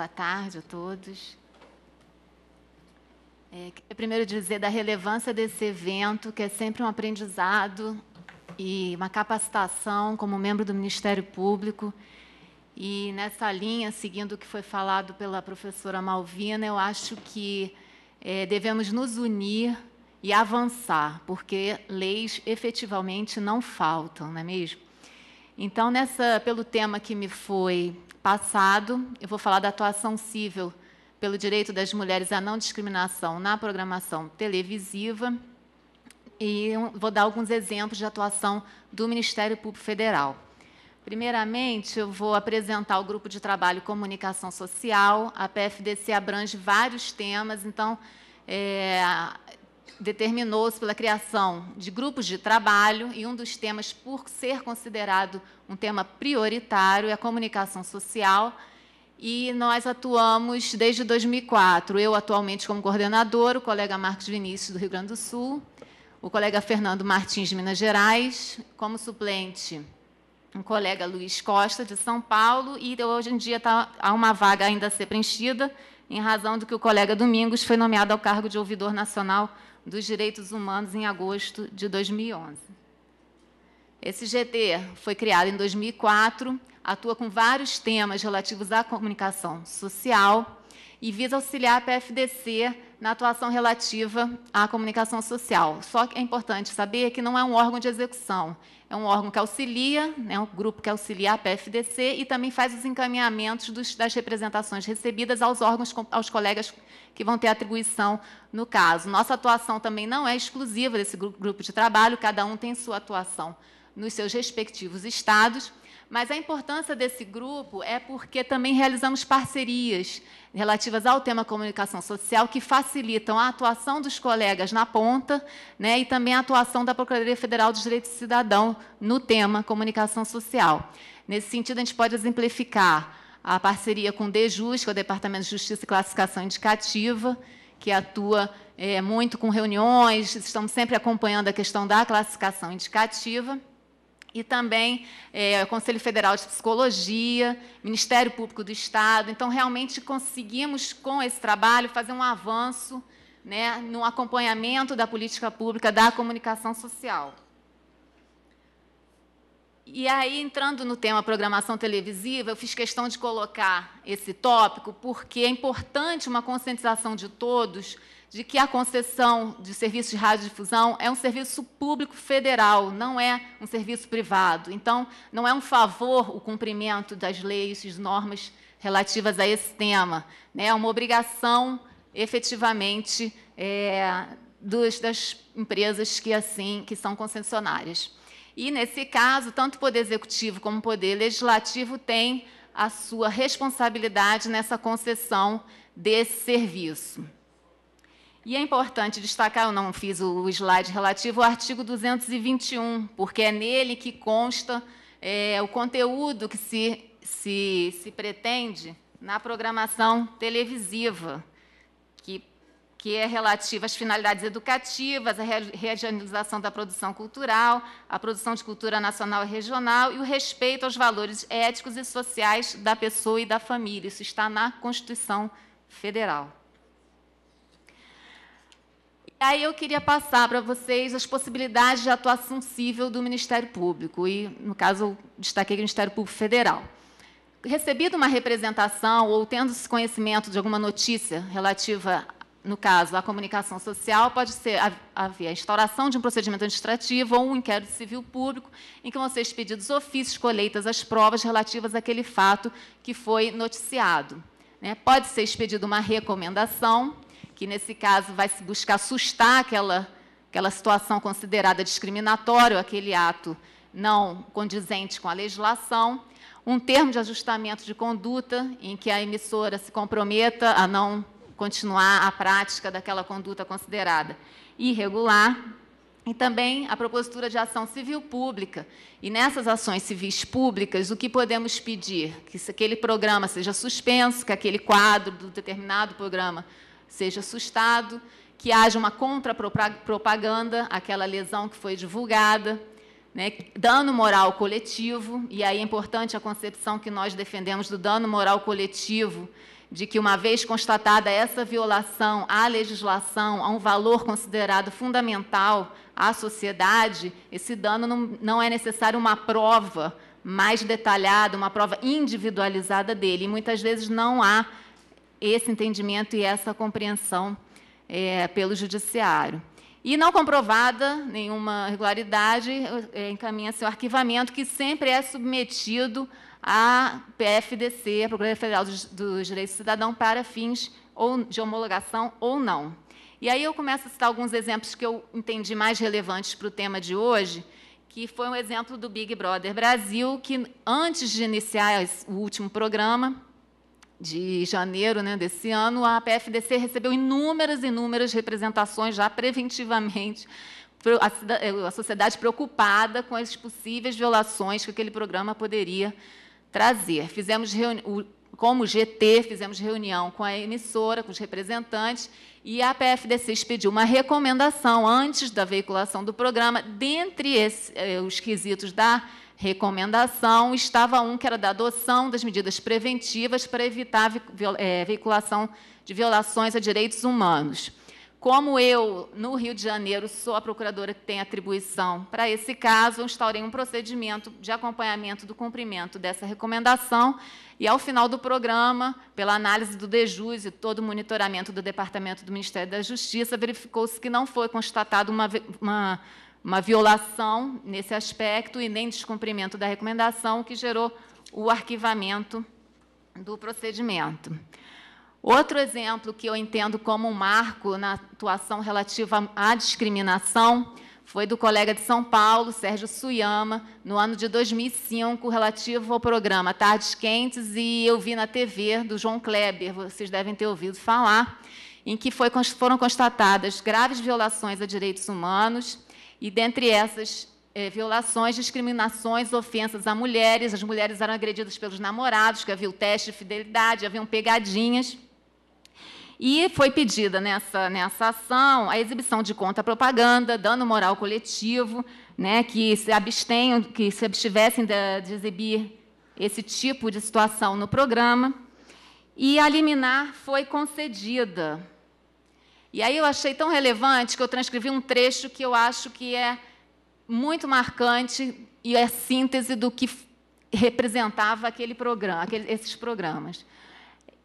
Boa tarde a todos. Queria primeiro dizer da relevância desse evento, que é sempre um aprendizado e uma capacitação como membro do Ministério Público. E, nessa linha, seguindo o que foi falado pela professora Malvina, eu acho que devemos nos unir e avançar, porque leis efetivamente não faltam, não é mesmo? Então, pelo tema que me foi passado, eu vou falar da atuação cível pelo direito das mulheres à não discriminação na programação televisiva e vou dar alguns exemplos de atuação do Ministério Público Federal. Primeiramente, eu vou apresentar o Grupo de Trabalho Comunicação Social. A PFDC abrange vários temas, então, determinou-se pela criação de grupos de trabalho, e um dos temas, por ser considerado um tema prioritário, é a comunicação social, e nós atuamos desde 2004. Eu, atualmente, como coordenador, o colega Marcos Vinícius, do Rio Grande do Sul, o colega Fernando Martins, de Minas Gerais, como suplente, um colega Luiz Costa, de São Paulo, e hoje em dia há uma vaga ainda a ser preenchida, em razão do que o colega Domingos foi nomeado ao cargo de ouvidor nacional dos Direitos Humanos em agosto de 2011. Esse GT foi criado em 2004, atua com vários temas relativos à comunicação social e visa auxiliar a PFDC na atuação relativa à comunicação social. Só que é importante saber que não é um órgão de execução, é um órgão que auxilia, um grupo que auxilia a PFDC e também faz os encaminhamentos das representações recebidas aos órgãos, aos colegas que vão ter atribuição no caso. Nossa atuação também não é exclusiva desse grupo de trabalho, cada um tem sua atuação nos seus respectivos estados, mas a importância desse grupo é porque também realizamos parcerias relativas ao tema comunicação social que facilitam a atuação dos colegas na ponta, e também a atuação da Procuradoria Federal dos Direitos do Cidadão no tema comunicação social. Nesse sentido, a gente pode exemplificar a parceria com o DEJUS, que é o Departamento de Justiça e Classificação Indicativa, que atua muito com reuniões, estamos sempre acompanhando a questão da classificação indicativa, e também o Conselho Federal de Psicologia, Ministério Público do Estado. Então, realmente, conseguimos, com esse trabalho, fazer um avanço no acompanhamento da política pública da comunicação social. E aí, entrando no tema programação televisiva, eu fiz questão de colocar esse tópico, porque é importante uma conscientização de todos de que a concessão de serviço de radiodifusão é um serviço público federal, não é um serviço privado. Então, não é um favor o cumprimento das leis e normas relativas a esse tema, é uma obrigação, efetivamente, das empresas que são concessionárias. E, nesse caso, tanto o Poder Executivo como o Poder Legislativo têm a sua responsabilidade nessa concessão desse serviço. E é importante destacar, eu não fiz o slide relativo ao artigo 221, porque é nele que consta o conteúdo que se pretende na programação televisiva, que é relativa às finalidades educativas, à regionalização da produção cultural, à produção de cultura nacional e regional e o respeito aos valores éticos e sociais da pessoa e da família. Isso está na Constituição Federal. Aí eu queria passar para vocês as possibilidades de atuação cível do Ministério Público, e, no caso, eu destaquei o Ministério Público Federal. Recebido uma representação ou tendo-se conhecimento de alguma notícia relativa, no caso, à comunicação social, pode haver a instauração de um procedimento administrativo ou um inquérito civil público, em que vão ser expedidos ofícios, colheitas as provas relativas àquele fato que foi noticiado. Pode ser expedida uma recomendação, que, nesse caso, vai se buscar sustar aquela situação considerada discriminatória, aquele ato não condizente com a legislação, um termo de ajustamento de conduta, em que a emissora se comprometa a não continuar a prática daquela conduta considerada irregular, e também a propositura de ação civil pública. E, nessas ações civis públicas, o que podemos pedir? Que aquele programa seja suspenso, que aquele quadro do determinado programa seja sustado, que haja uma contrapropaganda àquela lesão que foi divulgada, né, dano moral coletivo, e aí é importante a concepção que nós defendemos do dano moral coletivo, de que, uma vez constatada essa violação à legislação, a um valor considerado fundamental à sociedade, esse dano não é necessário uma prova mais detalhada, uma prova individualizada dele. E muitas vezes não há esse entendimento e essa compreensão pelo judiciário. E, não comprovada nenhuma irregularidade, encaminha-se ao arquivamento, que sempre é submetido à PFDC, a Procuradoria Federal dos Direitos do Cidadão, para fins ou de homologação ou não. E aí eu começo a citar alguns exemplos que eu entendi mais relevantes para o tema de hoje, que foi um exemplo do Big Brother Brasil, que, antes de iniciar o último programa, de janeiro, né, desse ano, a PFDC recebeu inúmeras representações, já preventivamente, a sociedade preocupada com as possíveis violações que aquele programa poderia trazer. Como GT, fizemos reunião com a emissora, com os representantes, e a PFDC expediu uma recomendação antes da veiculação do programa. Dentre os quesitos da recomendação, estava um que era da adoção das medidas preventivas para evitar veiculação de violações a direitos humanos. Como eu, no Rio de Janeiro, sou a procuradora que tem atribuição para esse caso, eu instaurei um procedimento de acompanhamento do cumprimento dessa recomendação e, ao final do programa, pela análise do DEJUS e todo o monitoramento do Departamento do Ministério da Justiça, verificou-se que não foi constatada uma violação nesse aspecto e nem descumprimento da recomendação, que gerou o arquivamento do procedimento. Outro exemplo que eu entendo como um marco na atuação relativa à discriminação foi do colega de São Paulo, Sérgio Suyama, no ano de 2005, relativo ao programa Tardes Quentes, e eu vi na TV do João Kleber, vocês devem ter ouvido falar, em que foram constatadas graves violações a direitos humanos, e, dentre essas violações, discriminações, ofensas a mulheres. As mulheres eram agredidas pelos namorados, que havia o teste de fidelidade, haviam pegadinhas. E foi pedida nessa ação a exibição de contra-propaganda, dano moral coletivo, né, que se abstivessem de exibir esse tipo de situação no programa. E a liminar foi concedida. E aí eu achei tão relevante que eu transcrevi um trecho que eu acho que é muito marcante e é síntese do que representava aquele programa, esses programas.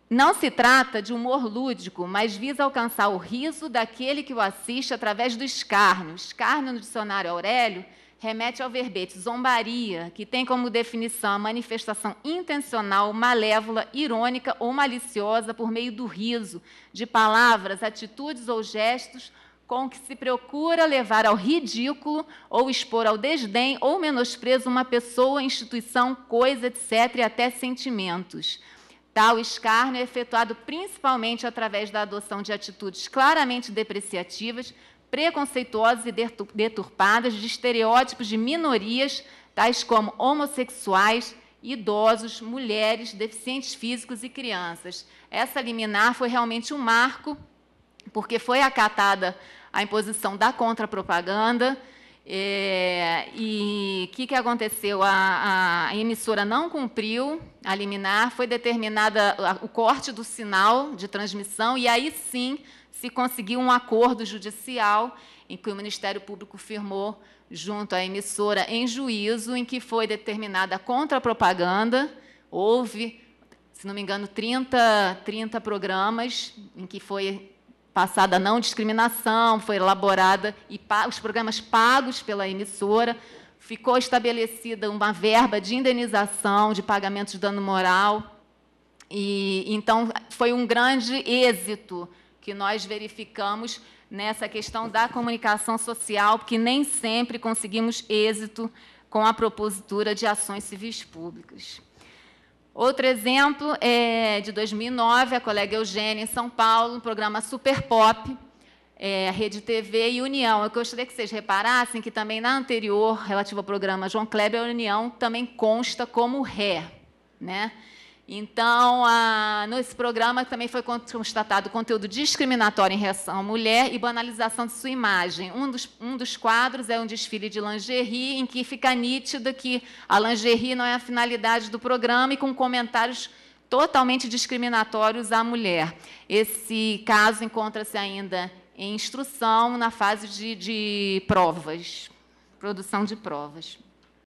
Não se trata de humor lúdico, mas visa alcançar o riso daquele que o assiste através do escárnio. Escárnio, no dicionário Aurélio, remete ao verbete zombaria, que tem como definição a manifestação intencional, malévola, irônica ou maliciosa por meio do riso, de palavras, atitudes ou gestos com que se procura levar ao ridículo ou expor ao desdém ou menosprezo uma pessoa, instituição, coisa, etc., e até sentimentos. Tal escárnio é efetuado principalmente através da adoção de atitudes claramente depreciativas, preconceituosas e deturpadas de estereótipos de minorias, tais como homossexuais, idosos, mulheres, deficientes físicos e crianças. Essa liminar foi realmente um marco, porque foi acatada a imposição da contrapropaganda. E o que aconteceu? A emissora não cumpriu a liminar, foi determinada o corte do sinal de transmissão, e aí sim se conseguiu um acordo judicial em que o Ministério Público firmou junto à emissora em juízo, em que foi determinada a contrapropaganda. Houve, se não me engano, 30 programas em que foi passada a não discriminação, foi elaborada, e os programas pagos pela emissora, ficou estabelecida uma verba de indenização, de pagamento de dano moral, e então foi um grande êxito que nós verificamos nessa questão da comunicação social, porque nem sempre conseguimos êxito com a propositura de ações civis públicas. Outro exemplo é de 2009, a colega Eugênia, em São Paulo, no programa Super Pop, Rede TV e União. Eu gostaria que vocês reparassem que também na anterior, relativo ao programa João Kleber, a União também consta como ré, né? Então, nesse programa também foi constatado conteúdo discriminatório em relação à mulher e banalização de sua imagem. Um dos quadros é um desfile de lingerie, em que fica nítido que a lingerie não é a finalidade do programa e com comentários totalmente discriminatórios à mulher. Esse caso encontra-se ainda em instrução, na fase de provas, produção de provas.